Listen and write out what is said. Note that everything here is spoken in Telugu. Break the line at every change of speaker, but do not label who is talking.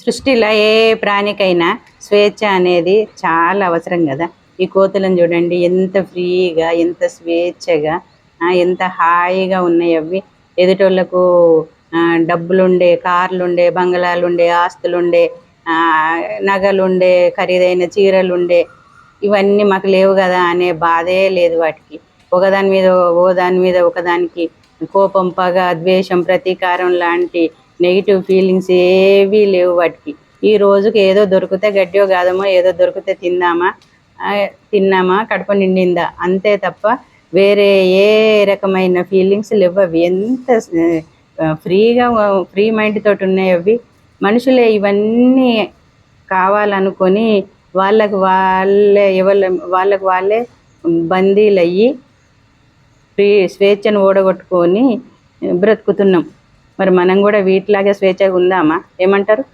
సృష్టిలో ఏ ప్రాణికైనా స్వేచ్ఛ అనేది చాలా అవసరం కదా. ఈ కోతులను చూడండి, ఎంత ఫ్రీగా, ఎంత స్వేచ్ఛగా, ఎంత హాయిగా ఉన్నాయి అవి. ఎదుటోళ్ళకు డబ్బులుండే, కార్లుండే, బంగళాలుండే, ఆస్తులుండే, నగలుండే, ఖరీదైన చీరలుండే, ఇవన్నీ మాకు లేవు కదా అనే బాధే లేదు వాటికి. ఒకదాని మీద దాని మీద ఒకదానికి కోపం, పగ, ద్వేషం, ప్రతీకారం లాంటి నెగిటివ్ ఫీలింగ్స్ ఏవీ లేవు వాటికి. ఈ రోజుకి ఏదో దొరికితే గడ్డో గాదమో ఏదో దొరికితే తిన్నామా కడుపు నిండిందా అంతే తప్ప వేరే ఏ రకమైన ఫీలింగ్స్ లేవు అవి. ఎంత ఫ్రీ మైండ్ తోటి ఉన్నాయి అవి. మనుషులే ఇవన్నీ కావాలనుకొని వాళ్ళకు వాళ్ళే బందీలయ్యి స్వేచ్ఛను ఓడగొట్టుకొని బ్రతుకుతున్నాం. మరి మనం కూడా వీటిలాగే స్వేచ్ఛగా ఉందామా? ఏమంటారు?